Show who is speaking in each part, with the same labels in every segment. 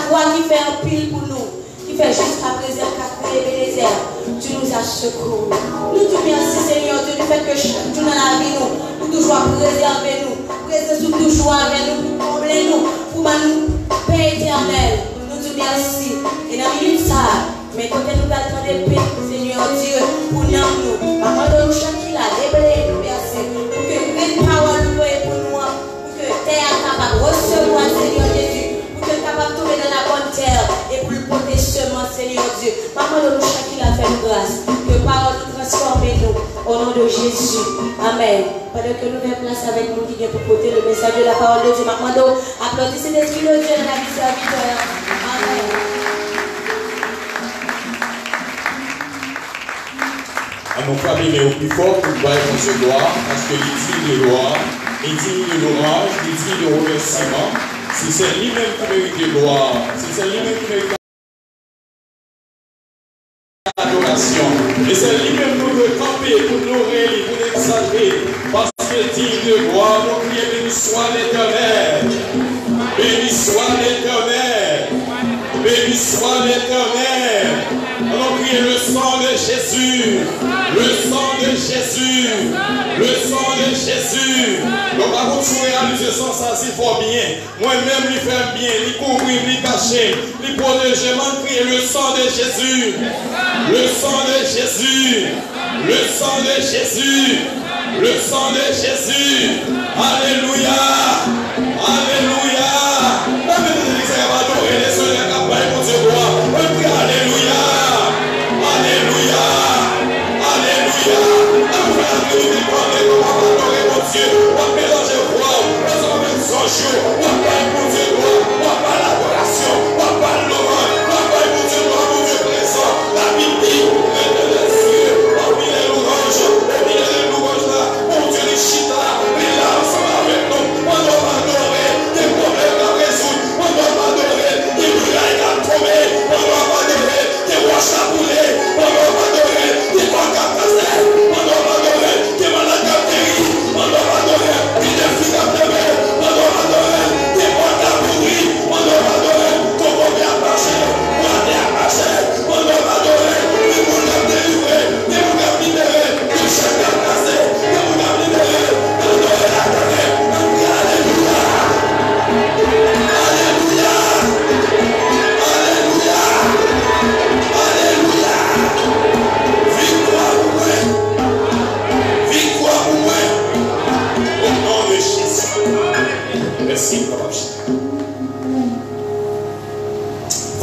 Speaker 1: croix qui fait un pile pour nous, qui fait jusqu'à présent qu'à créer les déserts. Tu nous as secourus. Nous te merci Seigneur Dieu du fait que chaque jour dans la vie nous toujours préserver nous, présence toujours avec nous, pour combler nous, pour nous paix éternelle. Nous te merci. Et dans la minute ça, mais quand nous attendons des paix, Seigneur Dieu, pour nous, maman de nous chaque là, déblayer nous merci, pour que une parole nous pour nous, pour que terre capable de recevoir Seigneur Jésus, pour que capable de tomber dans la bonne terre et pour le porter semence Seigneur Dieu. Maman de nous chaque là fait nous grâce, que parole nous transforme nous au nom de Jésus. Amen. Pendant que nous mettons place avec nous qui vient pour porter le message de la parole de Dieu, maman de applaudissez l'Esprit de Dieu dans la vie serviteur. Amen.
Speaker 2: À nos familles au plus fort pour voir qu'on se gloire, parce que les dignes de gloire, les dignes de l'orage, les dignes de remerciement, si c'est lui-même qui mérite de gloire, si c'est lui-même qui mérite l'adoration, et c'est lui-même qui veut camper pour l'oreille, pour l'exalter, parce que digne de gloire, nous prions, béni soit l'Éternel, béni soit l'Éternel, béni soit l'Éternel. On prie le sang de Jésus, le sang de Jésus, le sang de Jésus. Donc, par contre, si vous réalisez ça, c'est fort bien. Moi-même, lui faire bien, lui couvrir, lui cacher, lui protéger, m'en crier le sang de Jésus, le sang de Jésus, le sang de Jésus, le sang de Jésus. Alléluia, alléluia. Alléluia.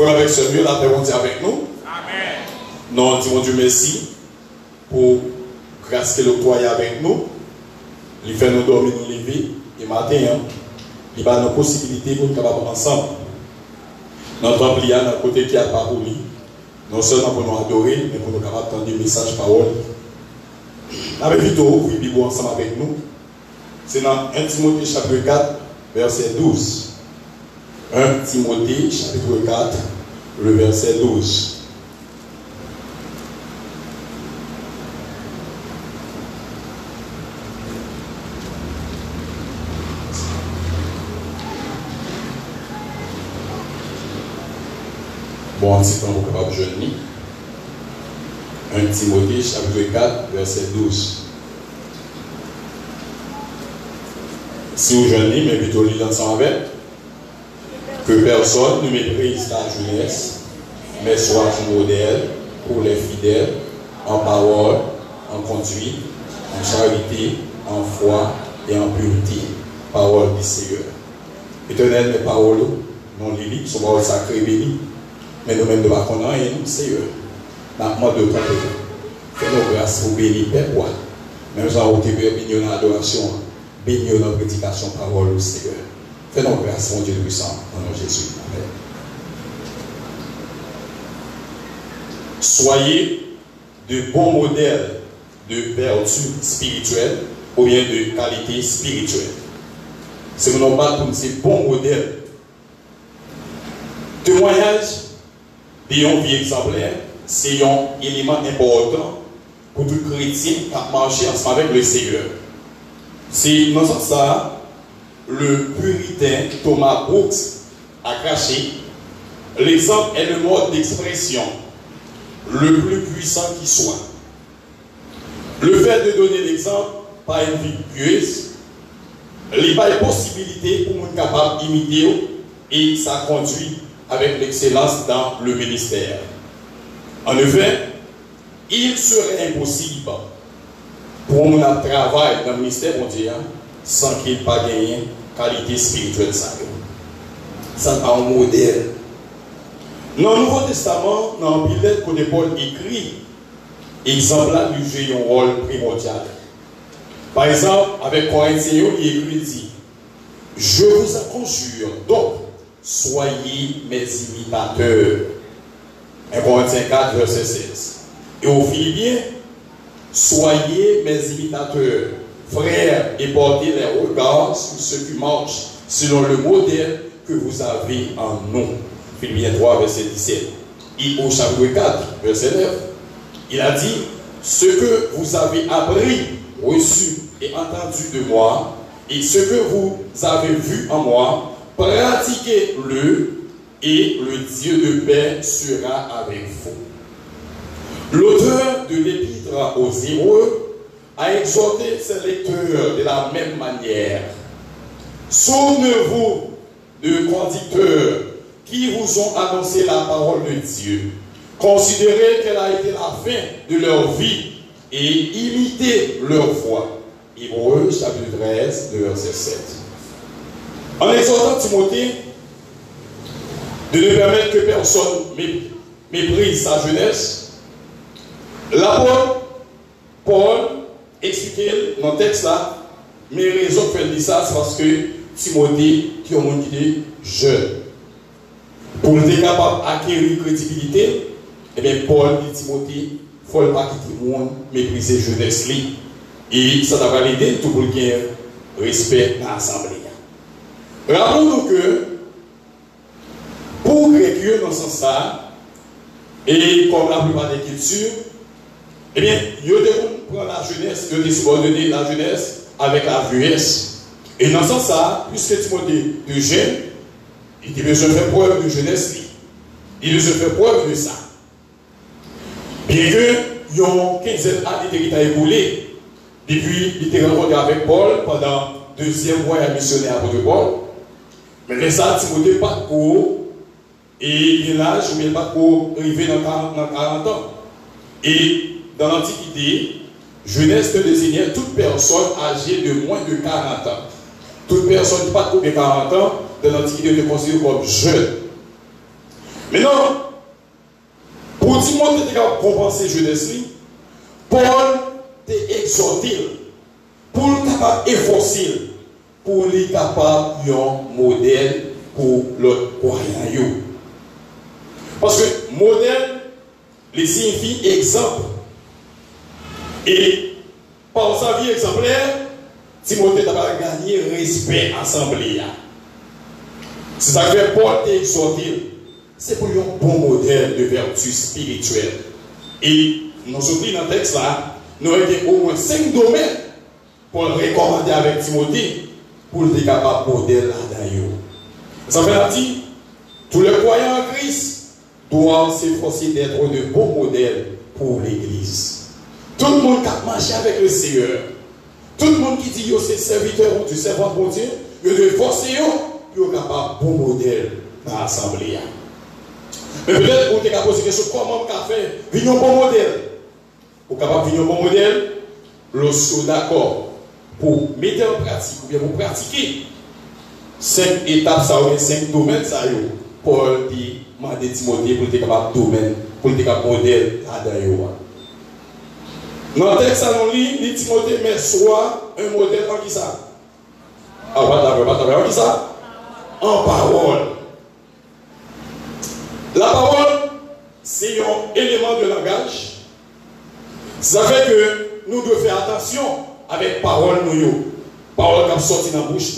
Speaker 2: Avec ce mieux, la paix on dit avec nous. Amen. Nous disons Dieu merci pour grâce que le croyait avec nous. Il fait nous dormir, nous lever. Et matin, il va nos possibilités pour nous capables ensemble. Notre ampli à notre côté qui a pas pour lui. Non seulement pour nous adorer, mais pour nous capables d'entendre des messages, paroles. Avec plutôt ouvrir la Bible ensemble avec nous. C'est dans 1 Timothée chapitre 4, verset 12. 1 Timothée chapitre 4, le verset 12. Bon, un petit temps pour capable de jeûner. 1 Timothée chapitre 4, verset 12. Si vous jeûnez, mais plutôt lisez ensemble avec, que personne ne méprise ta jeunesse, mais soit un modèle pour les fidèles en parole, en conduite, en charité, en foi et en pureté. Parole du Seigneur. Éternel, mes paroles, non lili, sont paroles sacrées bénies, mais nous-mêmes, nous ne connaissons rien, Seigneur. Maintenant, de compter. Fais-nous grâce pour bénir Père. Même si on a béni dans l'adoration, béni dans la prédication, parole au Seigneur. Fais-nous grâce, mon Dieu puissant, au nom de Jésus. Amen. Soyez de bons modèles de vertu spirituelle ou bien de qualité spirituelle. C'est mon nom pour nous, c'est bon modèle. Témoignage d'une vie exemplaire, c'est un élément important pour tout chrétien qui a marché ensemble avec le Seigneur. C'est dans ce sens, le puritain Thomas Brooks a craché l'exemple est le mode d'expression le plus puissant qui soit. Le fait de donner l'exemple par une vie pieuse, il n'y a pas de possibilité pour nous capable d'imiter et ça conduit avec l'excellence dans le ministère. En effet, il serait impossible pour nous travailler dans le ministère mondial sans qu'il n'ait pas gagné qualité spirituelle. Ça n'a pas un modèle. Dans le Nouveau Testament, dans le Bible, quand Paul écrit, exemple là, lui joue un rôle primordial. Par exemple, avec Corinthiens, il écrit dit, je vous en conjure, donc, soyez mes imitateurs. 1 Corinthiens 4, verset 16. Et aux Philippiens, soyez mes imitateurs, frères, et portez les regards sur ceux qui marchent selon le modèle que vous avez en nous. Philippiens 3, verset 17. Et au chapitre 4, verset 9, il a dit, ce que vous avez appris, reçu et entendu de moi, et ce que vous avez vu en moi, pratiquez-le, et le Dieu de paix sera avec vous. L'auteur de l'épître aux Hébreux a exhorté ses lecteurs de la même manière. Souvenez-vous de conducteurs qui vous ont annoncé la parole de Dieu. Considérez qu'elle a été la fin de leur vie et imitez leur foi. Hébreux chapitre 13, verset 7. En exhortant Timothée de ne permettre que personne méprise sa jeunesse, l'apôtre Paul expliquait dans le texte là, mes raisons pour faire ça, c'est parce que Timothée, qui est un monde qui est jeune, pour être capable d'acquérir crédibilité, eh bien Paul dit Timothée, il ne faut pas quitter le monde, mépriser la jeunesse. Et ça va l'aider tout pour qu'il y ait respect dans l'assemblée. Rappelons-nous que pour récupérer dans ce sens-là, et comme la plupart des cultures, eh bien, il y a des gens qui prennent la jeunesse, il y a des subordonnés la jeunesse avec la vieillesse. Et dans ce sens-là, puisque Timothée de jeune, il devait se faire preuve de jeunesse, il devait se faire preuve de ça. Bien que, il y a une quinzaine d'années qui a écoulé, depuis il était rencontré avec Paul pendant le deuxième voyage missionnaire de Paul. Mais les ça, Timothée pas court, et il est là, je ne vais pas court, arrivé dans 40 ans. Et dans l'Antiquité, jeunesse ne désignait toute personne âgée de moins de 40 ans. Toute personne qui n'a pas de 40 ans, dans l'Antiquité, était considérée comme jeune. Maintenant, pour Timothée était compenser jeunesse, Paul t'a exhorté pour le capable efforcer, pour les capable un modèle pour le croyant. Parce que modèle, il signifie exemple. Et par sa vie exemplaire, Timothée a gagné respect assemblée. C'est ça que Paul t'a exhorté. C'est pour un bon modèle de vertu spirituelle. Et nous sommes dans le texte là, nous avons au moins 5 domaines pour le recommander avec Timothée pour être capable de modèle là-dedans. Ça fait partie, tous les croyants en Christ doivent s'efforcer d'être de bons modèles pour l'Église. Tout le monde qui marche avec le Seigneur, tout le monde qui dit que c'est serviteur du servant de Dieu, il doit forcer pour être capable de bon modèle dans l'assemblée. Mais peut-être vous avez posé la question, comment on fait venir un bon modèle? Pour capable venir un bon modèle, lorsque vous êtes d'accord pour mettre en pratique ou bien pour pratiquer 5 étapes, ça ou 5 domaines, ça Paul dit, demandez Timothée pour être capable de domaine, pour être capable de modèle là-dedans. Dans le texte, on lit, Timothée, mais soit un modèle en qui ça? Ah, pas en qui ça? En parole. La parole, c'est un élément de langage. Ça fait que nous devons faire attention avec parole nous. Parole qui sorti dans la bouche.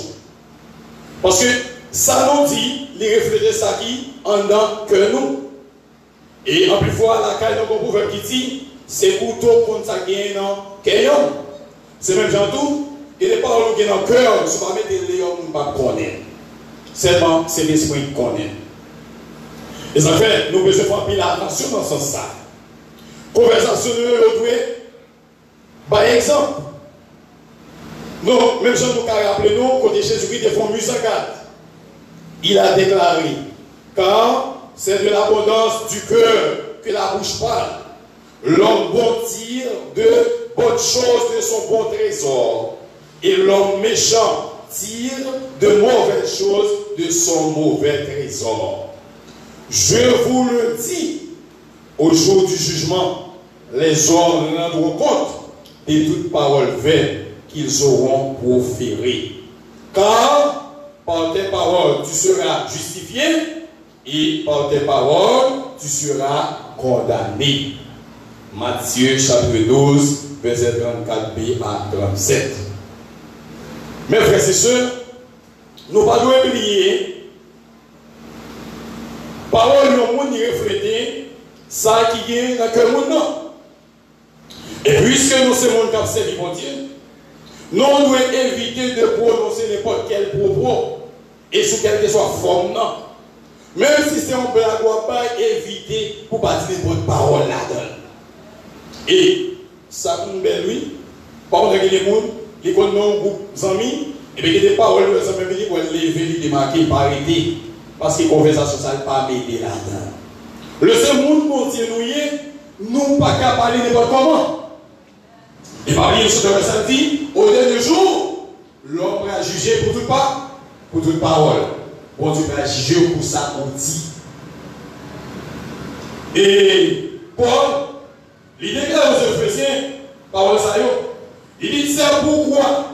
Speaker 2: Parce que ça nous dit, les reflètes ça qui en dedans que nous. Et en plus fois, la caille dans le proverbe qui dit, c'est couteau contre ça qui est dans le cœur. C'est même genre tout. Et les paroles qui sont dans le cœur, ne sont pas mettre les hommes qui ne connaissent pas. Seulement, c'est l'esprit qui connaît. Et ça fait, nous devons faire pile attention dans ce sens. Conversation de nous, par exemple, nous, même si nous rappelons nous, quand Jésus-Christ est fait musicale, il a déclaré, car c'est de l'abondance du cœur que la bouche parle. L'homme bon tire de bonnes choses de son bon trésor, et l'homme méchant tire de mauvaises choses de son mauvais trésor. Je vous le dis, au jour du jugement, les hommes rendront compte de toute parole vaine qu'ils auront proférée. Car par tes paroles tu seras justifié, et par tes paroles tu seras condamné. Matthieu chapitre 12, verset 34b à 37. Mes frères et sœurs, nous ne devons pas oublier, parole de monde refléter ça qui est dans le cœur de monde. Et puisque nous sommes monde qui a servi pour Dieu, nous devons éviter de prononcer n'importe quel propos et sous quelle que soit forme. Non. Même si c'est un blague, on ne doit pas éviter pour ne pas dire n'importe parole là-dedans. Et ça, lui, par contre, les gens, les gens ont un groupe d'amis, et bien, il y a des paroles, les amis, pour lever, les démarquer, pas arrêter. Parce que la conversation, ça ne va pas m'aider là-dedans. Le seul monde continue, nous ne pas qu'à parler n'importe comment. Et parler sur le ressenti, au dernier jour, l'homme va juger pour toute parole. Bon Dieu va juger pour ça, on dit. Et Paul, l'idée que aux Éphésiens, parole ça, il dit c'est pourquoi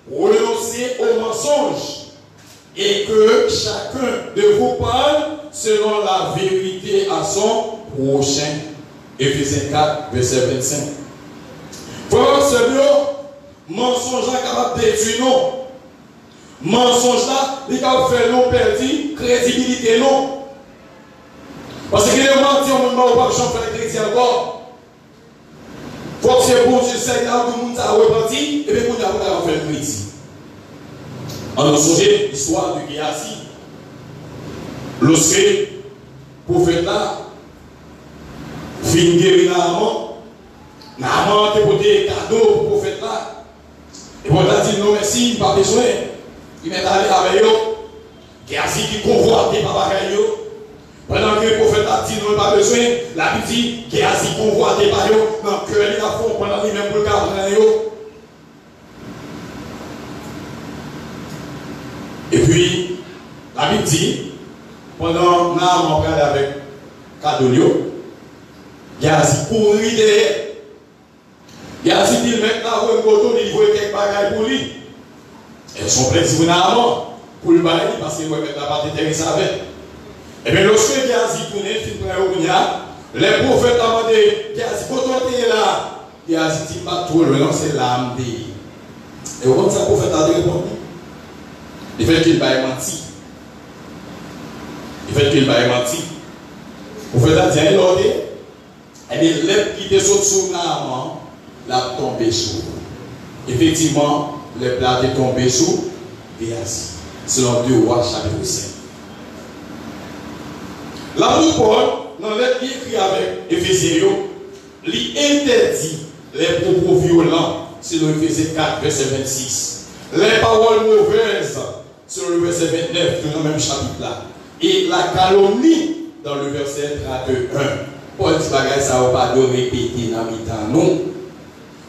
Speaker 2: renoncer au mensonge et que chacun de vous parle selon la vérité à son prochain. Éphésiens 4, verset 25. Frère, ce mensonge là capable de détruire non. Mensonge là, il est capable de faire non perdu, crédibilité non. Parce que les mentir, on ne va pas faire les chrétiens encore. Il faut que c'est bon Dieu, c'est là où tout le monde a repenti, et bien on a fait le ici. On a songé l'histoire de Géasi. Lorsque le prophète là, fin guéri Naaman a porté cadeau au prophète là. Et on a dit non merci, pas besoin. Il est allé avec eux. Géasi qui convoitait par bagaille. Pendant que le prophète a dit non, pas besoin, la Bible dit Géasi convoitait par eux. Donc, il a fait pendant lui-même pour le garder. Et puis, la Bible dit, pendant Naaman parlait avec Cadolio, Géasi courit derrière. Géasi dit maintenant, il faut quelques bagages pour lui. Et son plaisir pour Naaman, pour le bailler, parce qu'il va mettre la partie intéressée avec. Et bien, lorsque Géasi tourne, il prend au Gounia, les prophètes ont demandé, Géasi, quand tu es là, Géasi dit, pas trop loin, c'est l'âme de. Et au moment où le prophète a répondu, il fait qu'il va mentir. Il fait qu'il va mentir. Le prophète a dit, et bien, l'être qui était sur Naaman, l'a tombé sur. Effectivement, le plat est tombé sur Géasi, selon 2 Rois chapitre 5. L'apôtre Paul, dans l'être qui écrit avec Éphésiens, il interdit les propos violents, selon Éphésiens 4, verset 26. Les paroles mauvaises, selon le verset 29, dans le même chapitre-là. Et la calomnie, dans le verset 31. Paul dit, ça va pas de répéter dans le temps, non.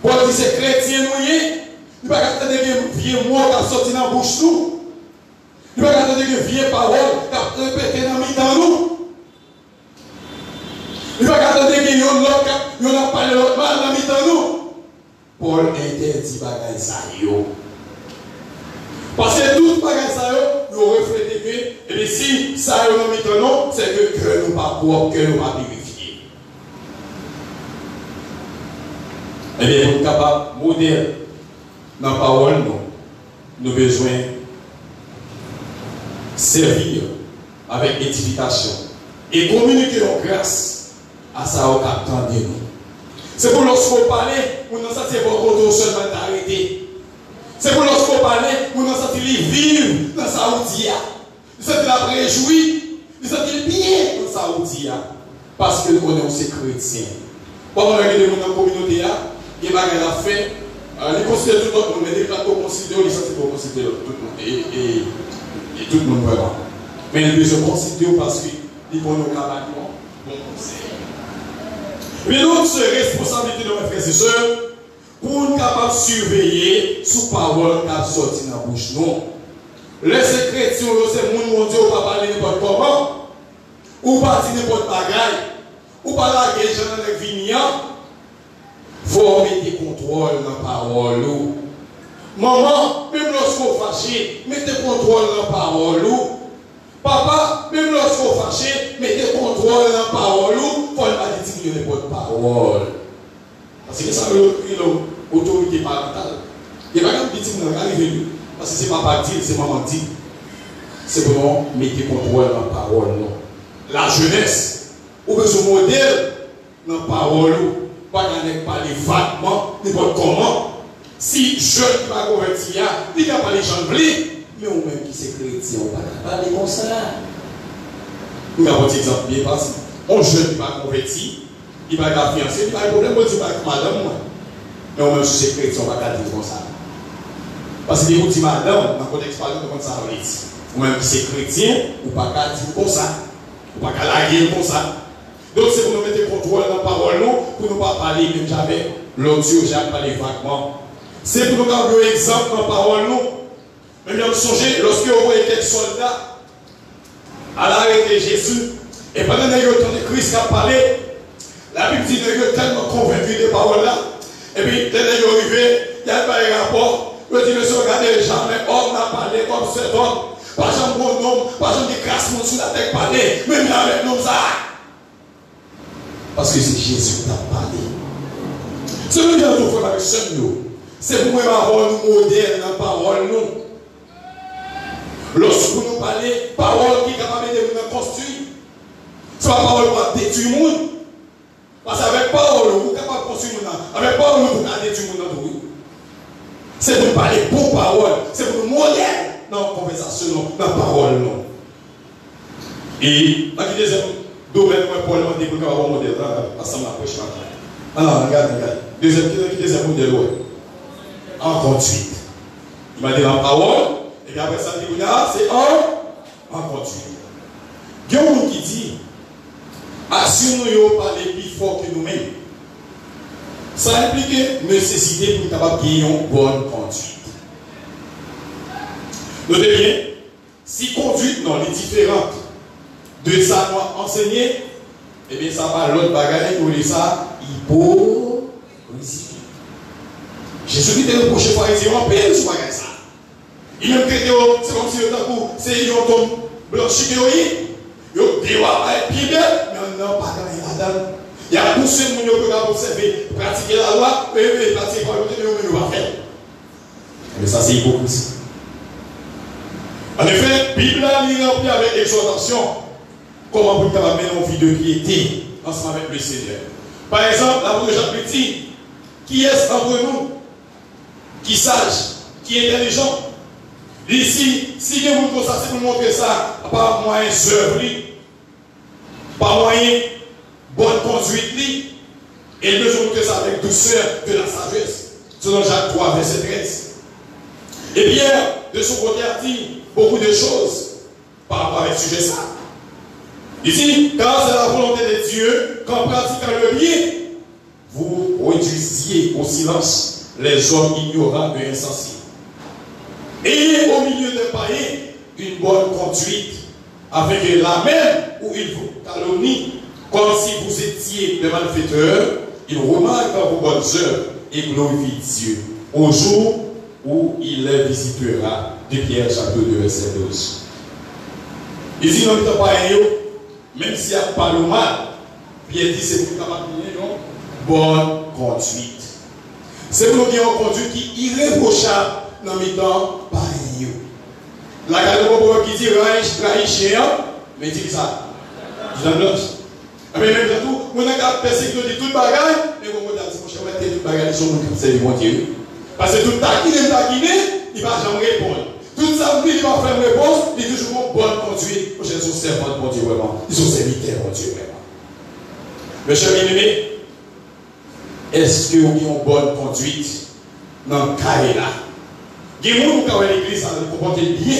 Speaker 2: Paul dit, c'est chrétien, nous, il ne va pas attendre que vieux mots qui sortent dans la bouche, nous. Il ne va pas attendre que vieux paroles qui répéter dans le temps, nous. Il va attendre que yon a parlé l'autre mal dans le temps, nous. Paul interdit bagay ça, yo. Parce que tout bagay ça, yo, nous reflète que, et bien si ça yon a mis ton nom, c'est que nous pas propre, que nous pas vérifié. Eh bien, nous sommes capables de modèle dans la parole, nous avons besoin de servir avec édification et communiquer en grâce à ça au captant de nous. C'est pour lorsqu'on parlait, on a senti votre auto seulement d'arrêter. C'est pour lorsqu'on parlait, on a senti vivre dans sa outil. Il s'est la réjoui, il s'est bien dans sa parce que nous connaissons ces chrétiens. Pendant que nous sommes dans la communauté, il y a des affaires, ils considèrent tout le monde, mais dès qu'on considère, ils sont considérés tout le monde. Et tout le monde vraiment. Mais ils se considèrent parce qu'ils vont nous capables de bon conseil. Mais nous, c'est responsabilité de mes frères et sœurs pour nous capables de surveiller sous parole qui sorti dans la bouche. Non. Les chrétiens, c'est mon Dieu, ou pas parler n'importe comment, ou pas dire n'importe bagaille, ou pas la guerre dans les vignes. Il faut mettre contrôle dans la parole. Maman, même lorsqu'on fâché, mettez contrôle dans la parole. Papa, même lorsqu'on fâché, mettez contrôle dans la parole. Il faut pas dire n'importe parole. Parce que ça, c'est l'autorité parentale. Il n'y a pas de petit qui arrive. Parce que c'est papa dit, c'est maman dit. C'est vraiment mettre contrôle dans la parole. La jeunesse, ou besoin de modèle dans la parole. Pas parler vaguement, n'importe comment. Si jeune qui va convertir, il n'a pas les gens de mais ou même qui c'est chrétien, on ne va pas parler comme ça. Nous avons un exemple bien passé. Un jeune qui va convertir, il va être fiancé, il va avoir un problème, il va être madame. Mais ou même si c'est chrétien, on ne va pas dire comme ça. Parce que vous dites madame, dans le contexte parlé, comme ça, on dit. Ou même si c'est chrétien, on ne va pas dire comme ça. On ne va pas laguer comme ça. Donc c'est pour nous mettre contrôle dans la parole, pour ne pas parler même jamais. L'autre Dieu, j'ai parlé vaguement. C'est pour nous avoir un exemple dans la parole. Même bien songez, lorsque vous voyez quelques soldats à l'arrêt de Jésus, et pendant que vous entendez Christ a parlé, la Bible dit que vous êtes tellement convaincu de paroles là. Et puis, dès que vous arrivez, il y a pas de rapport. Vous dites, monsieur, regardez, jamais homme n'a parlé comme cet homme. Pas jamais bon homme, pas jamais des crassements sous la tête parlé, même avec nous ça. Parce que c'est Jésus qui t'a parlé. C'est le bien de faire avec nous. C'est pour moi avoir un modèle dans la parole. Lorsque nous parlons, parole qui est capable de nous construire. C'est pas parole pour détruire le monde. Parce qu'avec parole, vous êtes capable de construire le monde. Avec parole, vous pouvez détruire le monde. C'est pour parler pour parole. C'est pour nous modèle dans la conversation, dans la parole. Et, dans le deuxième domaine, pour le monde, pour avoir un modèle, ensemble après chaque matin. Ah, regarde. Deuxième modèle, en conduite. Il m'a dit en parole, et puis après ça, c'est en conduite. Il y a un qui dit, assurons-nous de parler plus fort que nous-mêmes. Ça implique nécessité pour capable de gagner une bonne conduite. Notez bien, si conduite non, est différente de ça nous enseigner, eh bien ça va l'autre bagaille pour les ça, hypocrisie. Jésus qui était reproché par les en paix sur bagaille ça. Il même traité, c'est comme si c'est un homme blanchi qui il doit être bien, mais on n'a pas gagné là-dedans. Il y a tous ceux qui ont observé, pratiquer la loi, mais pratiquer la loi, mais on va faire. Mais ça, c'est hypocrisie. En effet, la Bible est remplie avec exhortation. Comment pour mener une vie de piété ensemble avec le Seigneur. Par exemple, l'apôtre Jacques dit, qui est entre nous, qui sage, qui est intelligent. Ici, si vous vous ça, c'est pour montrer ça, par moyen d'œuvre, par moyen bonne conduite, et nous montrer ça avec douceur de la sagesse. Selon Jacques 3, verset 13. Et Pierre, de son côté, a dit beaucoup de choses par rapport à ce sujet ça. Il dit, car c'est la volonté de Dieu qu'en pratiquant le bien, vous réduisiez au silence les hommes ignorants et insensés. Ayez au milieu des païens une bonne conduite, avec la même où ils vous calomnient, comme si vous étiez des malfaiteurs, ils remarquent vos bonnes œuvres et glorifient Dieu au jour où il les visitera. De Pierre chapitre 2, verset 12. Il dit, non, il n'y a pas même s'il n'y a pas le mal, Pierre dit, c'est pour capable de bonne conduite. C'est pour nous une conduite qui est irréprochable dans le temps par eux. La Galilée qui dit, raï chien, mais dit ça. Je l'en blanche. Mais même tout, on a persécuté toute bagaille, mais on a dit, mon cher, on va être toute bagaille, ils sont mon Dieu. Parce que tout taquiné, il ne va jamais répondre. Tout ça, il va faire une réponse, il est toujours une bonne conduite. Ils sont servants de mon Dieu, vraiment. Ils sont serviteurs de mon Dieu, vraiment. Mes chers bien-aimés, est-ce que vous avez une bonne conduite dans le cas là? Il y a des gens qui ont l'église, ça se comporte bien.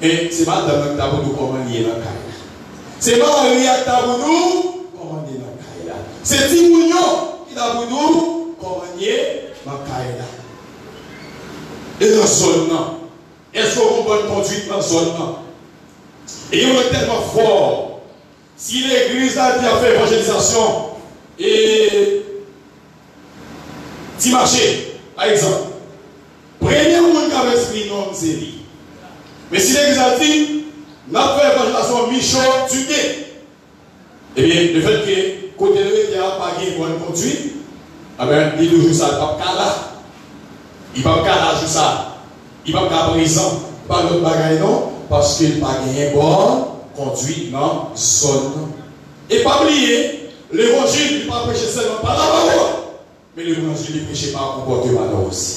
Speaker 2: Mais c'est pas dans le tabou comment lier dans le cas là. C'est pas un lié tabou comment lier dans le cas là. C'est Timounio qui a voulu comment lier dans le cas là. Et dans le sol, est-ce qu'on a une bonne conduite dans le sol? Et on est tellement fort. Si l'église a bien fait évangélisation et si marché, par exemple, premier monde qui a esprit non, c'est lui. Mais si l'église a dit, n'a fait évangélisation Michaud, tu t'es. Eh bien, le fait que côté de lui, il n'a pas une bonne conduite, eh bien, il joue ça, il ne va pas là. Il ne va pas jouer ça. Il ne va pas présent. Pas d'autre bagaille non, parce qu'il n'a pas une bonne conduite dans la zone. Et pas oublier, l'évangile n'est pas prêché seulement par la parole, mais l'évangile est prêché par le comportement aussi.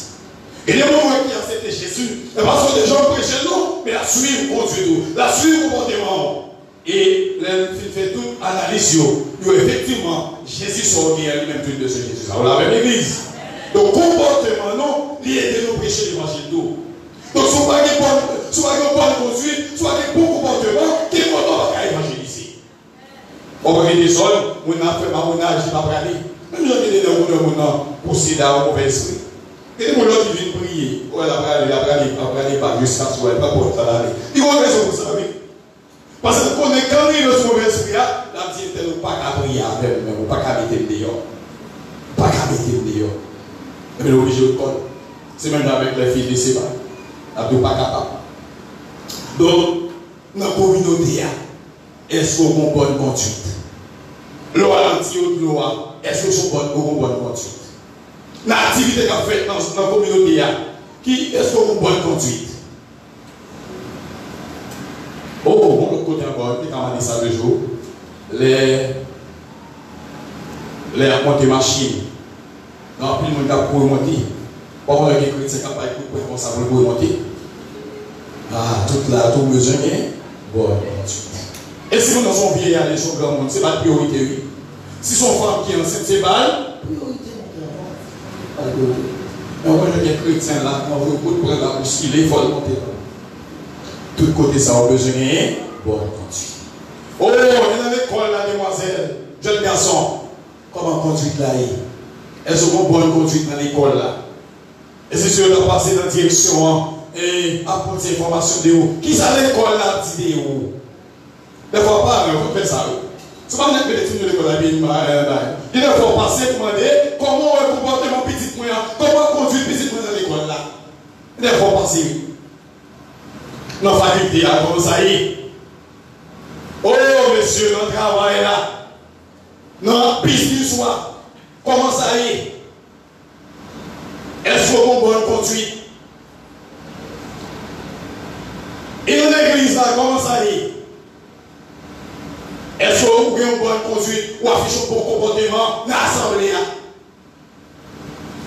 Speaker 2: Et les moments qui acceptent Jésus, parce que les gens prêchent non, mais la suivre conduite, la suivre comportement. Et il fait toute analyse, effectivement, Jésus sort lui-même de ce Jésus. On l'a avec l'église. Donc, comportement, non, il est de nous prêcher l'évangile. Donc, soit il y a une bonne conduite, soit il y a un bon comportement, qui est content à évangéliser. On va des sols, on a fait ma monage, il va parler. Même si on a des gens pour s'aider à un mauvais esprit. Et les gens qui viennent prier, on va parler pas jusqu'à ce qu'on ne va pas pour ça. Ils vont raison pour ça, oui. Parce que quand on est quand il est ce mauvais esprit, là, la diète n'est pas qu'à prier avec nous, pas qu'à mettre le dehors. Pas qu'à mettre le dehors. Mais l'obligé de code. C'est même avec les filles de Séba. Nous ne sommes pas capables. Donc, dans la communauté, est-ce qu'on a une bonne conduite? Loi anti-loi, est-ce qu'on a une bonne conduite? L'activité qu'on fait dans la communauté, est-ce qu'on a une bonne conduite? Oh, bon, l'autre côté encore, qui a dit ça le jour, les remontées machines. Non, plus le monde pour remonter. Pas on a des chrétiens qui n'ont pas écouté responsable pour remonter. Ah, tout besoin est bon. Et si nous sommes vieillards, les gens grand monde, ce n'est pas la priorité, oui. Si son femme qui est enceinte, c'est pas priorité. Mais on voit des chrétiens là, on veut pour la bousculer, il faut le monter. Tout côté ça, on a besoin de bonne conduite. Oh, il y a une école là, demoiselle, jeune garçon. Comment conduite là? Est-ce qu'on a une bonne conduite dans l'école là? Et c'est sûr de passer dans la direction et apporter des informations de où. Qui ça l'école là dit de où? Des fois pas, mais on fait ça. C'est pas que les filles de l'école là, il faut passer pour demander comment on comporter mon petit moyen, comment conduire petit moyen dans l'école là. Il faut passer. Dans la faculté, comment ça y est? Oh, monsieur, dans le travail là, dans le business, comment ça y est? Est-ce qu'on a une bonne conduite? Et dans l'église là, comment ça y est? Est-ce qu'on a une bonne conduite ou affiche un bon comportement dans l'assemblée là?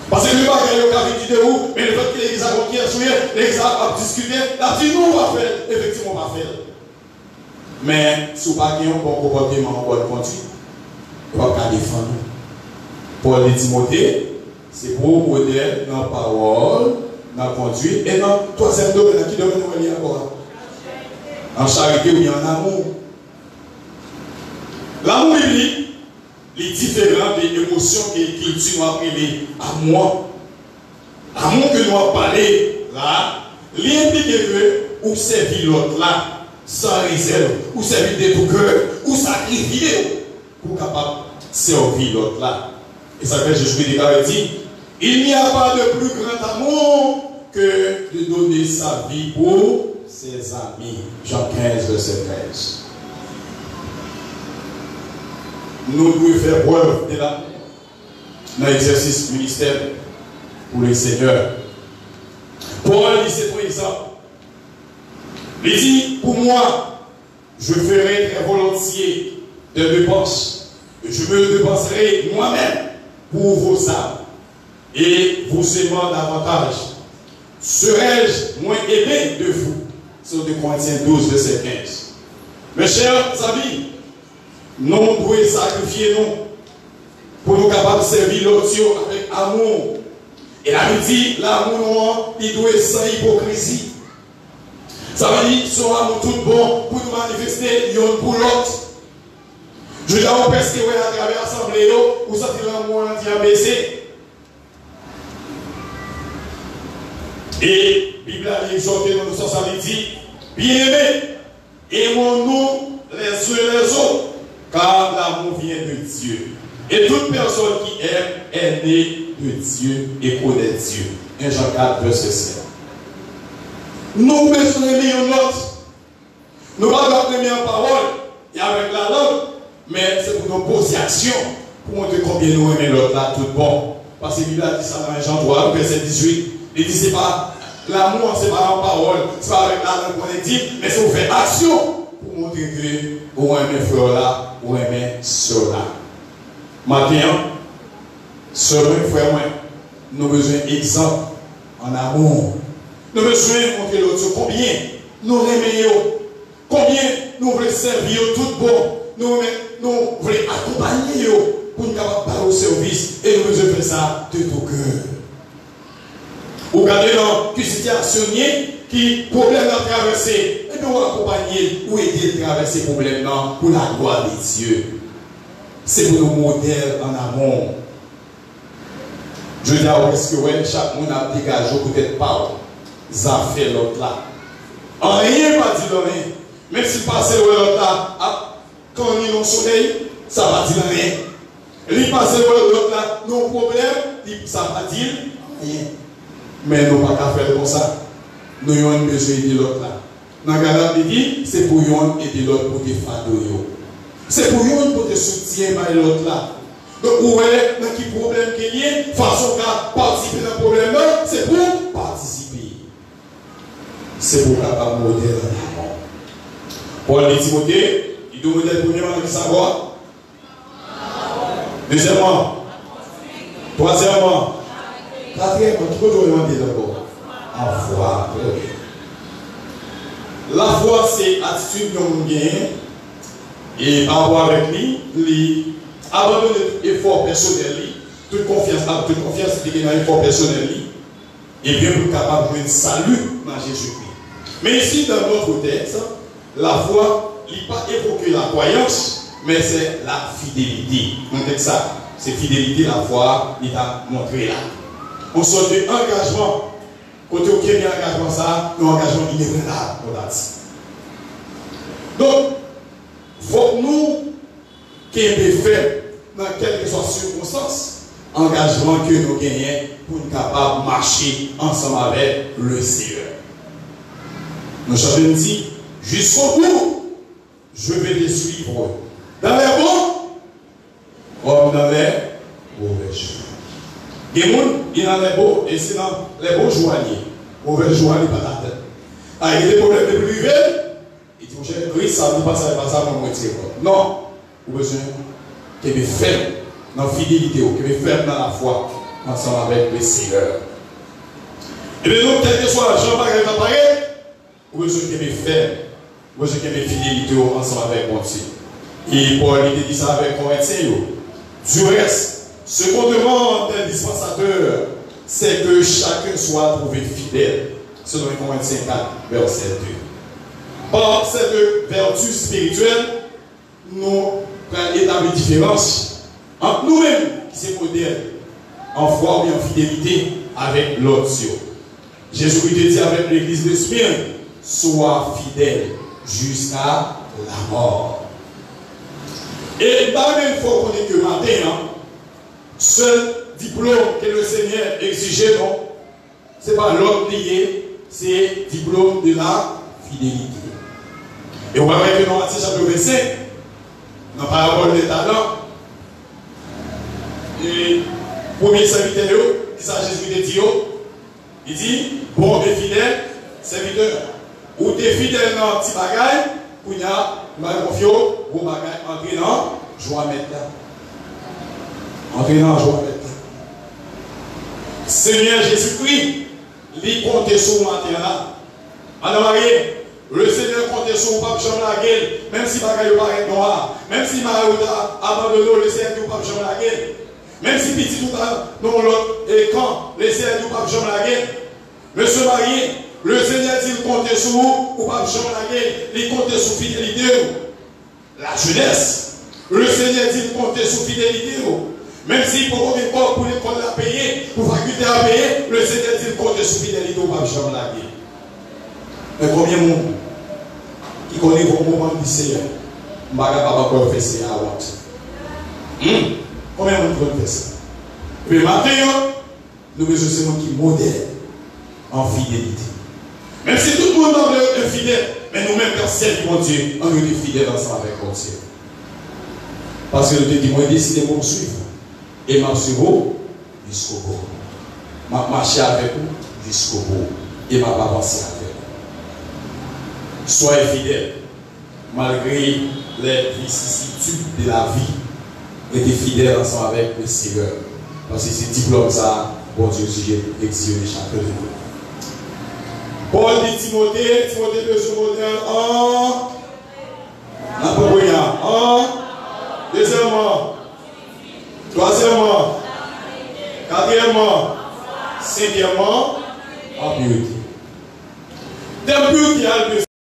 Speaker 2: Parce que le bagage est au dit de où, mais le fait que l'église a conquis à souiller, l'église a discuté, la dit non, on va faire, effectivement, on va faire. Mais si vous n'avez pas un bon comportement, une bonne conduite, vous ne pouvez pas défendre. Pour les Timothée, c'est pour modèle dans la parole, dans la conduite, et dans le troisième domaine, qui domaine nous relier encore? En charité ou bien en amour. L'amour biblique, les différentes émotions que culture nous appelle amour. Amour que nous avons parlé là, l'implique que ou servir l'autre là, sans réserve, ou servir de tout cœur, ou sacrifier pour capable servir l'autre là. Et ça fait Jésus qui a dit, il n'y a pas de plus grand amour que de donner sa vie pour ses amis. Jean 15, verset 13. Nous devons faire preuve de l'amour dans l'exercice ministère pour les seigneurs. Paul dit, c'est pour exemple. Il dit, pour moi, je ferai très volontiers de dépenses. Je me dépenserai moi-même pour vos âmes et vous aimant davantage. Serais-je moins aimé de vous? Sur 2 Corinthiens 12, verset 15. Mes chers amis, nous devons sacrifier nous pour nous capables de servir l'autre avec amour. Et la dit, l'amour, il doit être sans hypocrisie. Ça veut dire, son amour tout bon pour nous manifester l'un pour l'autre. Je veux dire, on pense que à travers l'assemblée, vous sentez l'amour en baissé. Et la Bible a exhorté dans le sens, ça dit, bien-aimés, aimons-nous les uns les autres, car l'amour vient de Dieu. Et toute personne qui aime est née de Dieu et connaît Dieu. 1 Jean 4, verset 7. Nous besoin d'aimer l'autre. Nous ne pouvons pas aimer en parole et avec la langue, mais c'est pour nous poser action, pour montrer combien nous aimons l'autre là, tout bon. Parce que la Bible a dit ça dans Jean 3, verset 18. Il dit c'est pas l'amour, c'est pas en parole, c'est pas avec la langue qu'on est dit, mais c'est pour faire action pour montrer que vous aimez frère là, vous aimez soeur là. Maintenant, sœur et frère, nous avons besoin d'exemple en amour. Nous avons besoin de montrer l'autre combien nous aimons, combien nous voulons servir tout bon, nous voulons accompagner pour nous capables de service et nous devons faire ça de tout cœur. Vous regardez dans une situation qui problème à traverser, et nous accompagner ou aider à traverser ce problème pour la gloire de Dieu. C'est pour nos modèles en amour. Je dis à est-ce que chaque monde a dégagé peut-être pas ça fait l'autre là. En rien pas dit rien. Même si passe l'autre là, quand on est dans le soleil, ça va dire rien. Il passe l'autre là, nos problèmes, ça va dire rien. Mais nous ne pouvons pas faire comme ça. Nous avons besoin d'aider l'autre là. Dans le cas de c'est pour nous aider l'autre pour te faire. C'est pour nous pour te soutenir l'autre là. Donc, vous voyez, dans quel problème qu'il y a, façon qu'à participer dans le problème là, c'est pour participer. C'est pour capable modèle en amour. Paul dit Timothée, il doit modèle premièrement de savoir. Deuxièmement. Troisièmement. Quatrièmement, tu peux toujours demander d'abord. En foi. La foi, c'est l'attitude qu'on gagne. Et par rapport avec lui, abandonner tout effort personnel, toute confiance qui est dans l'effort personnel, et bien pour capable de salut dans Jésus-Christ. Mais ici, dans notre texte, la foi n'est pas évoquer la croyance, mais c'est la fidélité. On dit ça, c'est fidélité, la foi, il a montré là. On sort de engagement. Côté auquel il y a engagement, ça, l'engagement irrévocable, on a dit. Donc, il faut que nous, qui avons fait, dans quelques circonstances, engagement que nous gagnons pour nous capables de marcher ensemble avec le Seigneur. Nous chantons dit, jusqu'au bout, je vais les suivre. Dans les bons, comme dans les mauvais jours. Il y a les beaux, et c'est dans les beaux joailliers. Mauvais joailliers, pas la tête. Ah, il y a des problèmes de privé. Il dit, oui, ça ne passe pas ça, mon moitié. Non, vous avez besoin que vous ferme dans la fidélité, que vous ferme dans la foi, ensemble avec le Seigneur. Et bien, donc, quel que soit l'argent, par exemple, vous avez besoin que vous ferme, vous avez besoin que vous fidélité ensemble avec mon Dieu. Et Paul, il dit ça avec Corinthiens. Du reste, ce qu'on demande d'un dispensateur, c'est que chacun soit trouvé fidèle, selon Corinthiens 4, verset 2. Par cette vertu spirituelle, nous établir différence entre nous-mêmes, qui sommes modèles, en foi ou en fidélité avec l'autre. Jésus-Christ dit avec l'église de Smyrne, sois fidèle jusqu'à la mort. Et la même fois qu'on est que matin, ce diplôme que le Seigneur exigeait, non, ce n'est pas l'autre lié, c'est le diplôme de la fidélité. Et on va voir que dans Matthieu chapitre 25, dans la parabole des talents, le premier serviteur, qui ça Jésus dit, il dit, bon et fidèle serviteur, ou t'es fidèle dans un petit bagage, pour y a confiance, ou bagage, entrer dans joie maintenant. Entrer dans joie maintenant. Seigneur Jésus-Christ, il compte sur moi là. Madame Marie, le Seigneur compte sur moi, pas la gueule, même si bagage paraît noir, même si Marie a abandonné le Seigneur, pas la gueule. Même si petit tout à non l'autre, et quand les aides du pape Jean Laguet, monsieur marié, le Seigneur dit compter sur vous, ou pape Jean Laguet, il compte sur fidélité. La jeunesse, le Seigneur dit compter sur fidélité. Même s'il faut qu'on ait pour l'école à payer, pour faculté à payer, le Seigneur dit compter sur fidélité au pape Jean Laguet. Mais combien de monde qui connaît vos moments du Seigneur, je ne vais pas faire ça à l'autre. Combien de monde qui faire ça? Mais maintenant, nous besoin de gens qui modèlent en fidélité. Même si tout le monde est fidèle, mais nous-mêmes, personne mon Dieu, on est fidèles ensemble avec mon Dieu. Parce que nous te disons, moi, décidé de me suivre. Et ma suivre jusqu'au bout. Ma marcher avec vous jusqu'au bout. Et ma avancer avec vous. Soyez fidèles, malgré les vicissitudes de la vie. Restez fidèles ensemble avec le Seigneur. Parce que ces diplômes, ça, bon Dieu, si j'ai exilé chacun de vous. Paul dit Timothée 2 secondaire 1. La première 1. Deuxièmement. Troisièmement. Quatrièmement. Cinquièmement. En pureté. D'impureté,